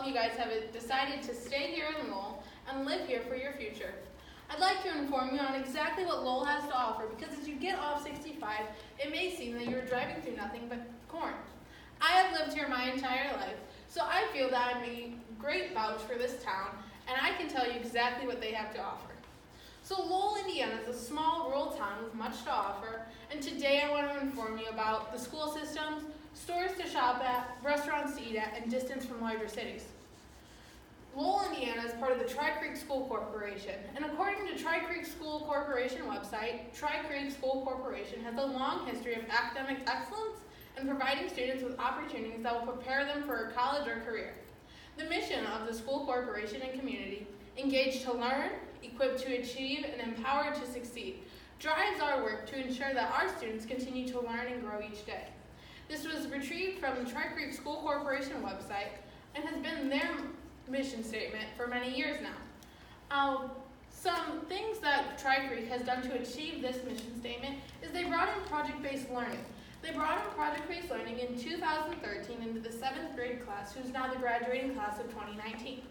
of you guys have decided to stay here in Lowell and live here for your future. I'd like to inform you on exactly what Lowell has to offer, because as you get off 65, it may seem that you're driving through nothing but corn. I have lived here my entire life, so I feel that I'm a great vouch for this town, and I can tell you exactly what they have to offer. So Lowell, Indiana is a small rural town with much to offer, and today I want to inform you about the school systems, stores to shop at, restaurants to eat at, and distance from larger cities. Lowell, Indiana is part of the Tri-Creek School Corporation, and according to Tri-Creek School Corporation website, Tri-Creek School Corporation has a long history of academic excellence and providing students with opportunities that will prepare them for a college or career. The mission of the school corporation and community, engaged to learn, equipped to achieve, and empowered to succeed, drives our work to ensure that our students continue to learn and grow each day. This was retrieved from the Tri-Creek School Corporation website and has been their mission statement for many years now. Some things that Tri-Creek has done to achieve this mission statement is they brought in project-based learning. They brought in project-based learning in 2013 into the 7th grade class, who's now the graduating class of 2019.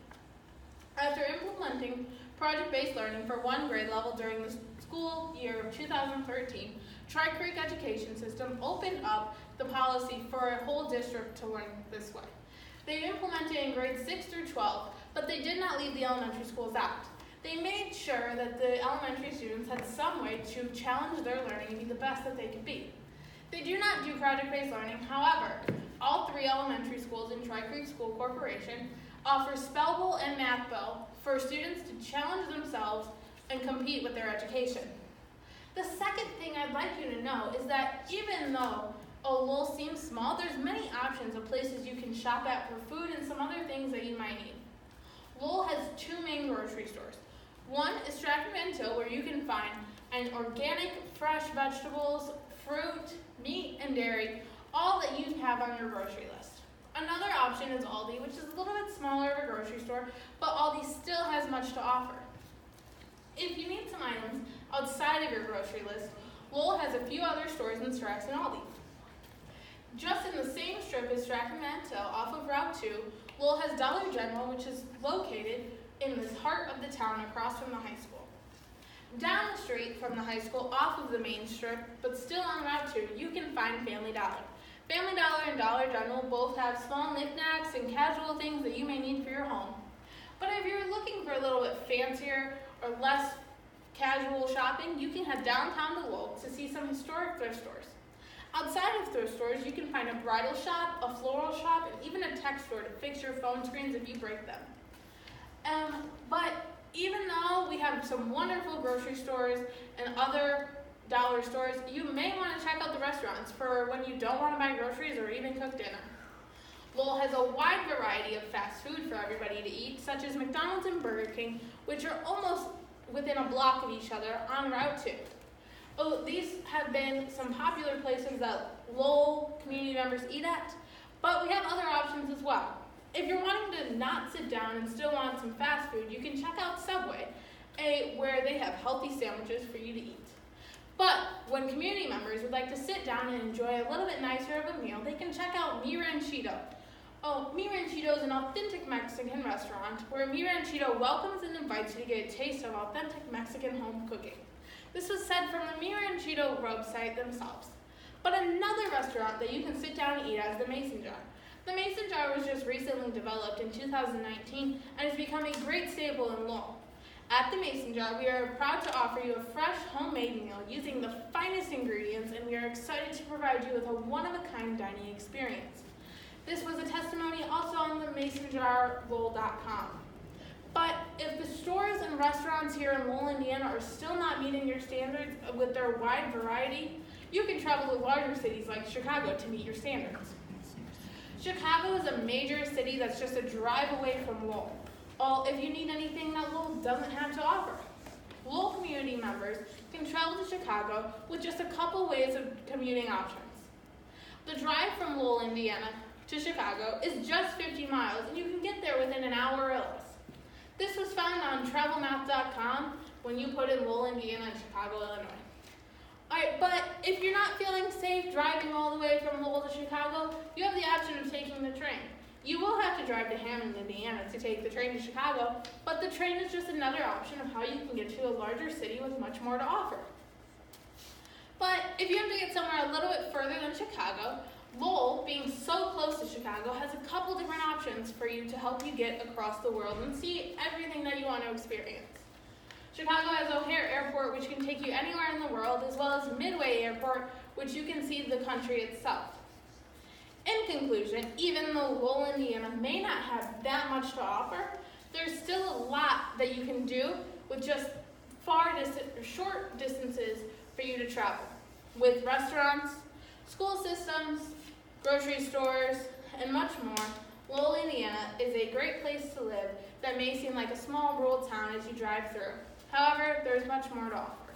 After implementing project-based learning for one grade level during the school year of 2013, Tri-Creek Education System opened up the policy for a whole district to learn this way. They implemented in grades 6 through 12, but they did not leave the elementary schools out. They made sure that the elementary students had some way to challenge their learning and be the best that they could be. They do not do project-based learning. However, all 3 elementary schools in Tri-Creek School Corporation offer Spellable and Math Bell for students to challenge themselves and compete with their education. The second thing I'd like you to know is that even though Lowell seems small, there's many options of places you can shop at for food and some other things that you might need. Lowell has 2 main grocery stores. One is Stratford Van Til, where you can find an organic, fresh vegetables, fruit, meat, and dairy, all that you have on your grocery list. Another option is Aldi, which is a little bit smaller of a grocery store, but Aldi still has much to offer. If you need some items outside of your grocery list, Lowell has a few other stores in Strax and Aldi. Just in the same strip as Stratford Van Til, off of Route 2, Lowell has Dollar General, which is located in the heart of the town across from the high school. Down the street from the high school, off of the main strip, but still on Route 2, you can find Family Dollar. Family Dollar and Dollar General both have small knickknacks and casual things that you may need for your home. But if you're looking for a little bit fancier or less casual shopping, you can head downtown to Lowell to see some historic thrift stores. Outside of thrift stores, you can find a bridal shop, a floral shop, and even a tech store to fix your phone screens if you break them. But even though we have some wonderful grocery stores and other dollar stores, you may want to check out the restaurants for when you don't want to buy groceries or even cook dinner. Lowell has a wide variety of fast food for everybody to eat, such as McDonald's and Burger King, which are almost within a block of each other on Route 2. These have been some popular places that Lowell community members eat at, but we have other options as well. If you're wanting to not sit down and still want some fast food, you can check out Subway, where they have healthy sandwiches for you to eat. But when community members would like to sit down and enjoy a little bit nicer of a meal, they can check out Mi Ranchito. Mi Ranchito is an authentic Mexican restaurant where Mi Ranchito welcomes and invites you to get a taste of authentic Mexican home cooking. This was said from the Mi Ranchito website themselves. But another restaurant that you can sit down and eat at is the Mason Jar. The Mason Jar was just recently developed in 2019 and has become a great staple in Lowell. At the Mason Jar, we are proud to offer you a fresh homemade meal using the finest ingredients, and we are excited to provide you with a one-of-a-kind dining experience. This was a testimony also on the masonjarlowell.com. But if the stores and restaurants here in Lowell, Indiana are still not meeting your standards with their wide variety, you can travel to larger cities like Chicago to meet your standards. Chicago is a major city that's just a drive away from Lowell. If you need anything that Lowell doesn't have to offer. Lowell community members can travel to Chicago with just a couple ways of commuting options. The drive from Lowell, Indiana to Chicago is just 50 miles, and you can get there within an hour or less. This was found on travelmap.com when you put in Lowell, Indiana and Chicago, Illinois. Alright, but if you're not feeling safe driving all the way from Lowell to Chicago, you have the option of taking the train. You will have to drive to Hammond, Indiana to take the train to Chicago, but the train is just another option of how you can get to a larger city with much more to offer. But if you have to get somewhere a little bit further than Chicago, Lowell, being so close to Chicago, has a couple different options for you to help you get across the world and see everything that you want to experience. Chicago has O'Hare Airport, which can take you anywhere in the world, as well as Midway Airport, which you can see the country itself. In conclusion, even though Lowell, Indiana may not have that much to offer, there's still a lot that you can do with just short distances for you to travel. With restaurants, school systems, grocery stores, and much more, Lowell, Indiana is a great place to live that may seem like a small rural town as you drive through. However, there's much more to offer.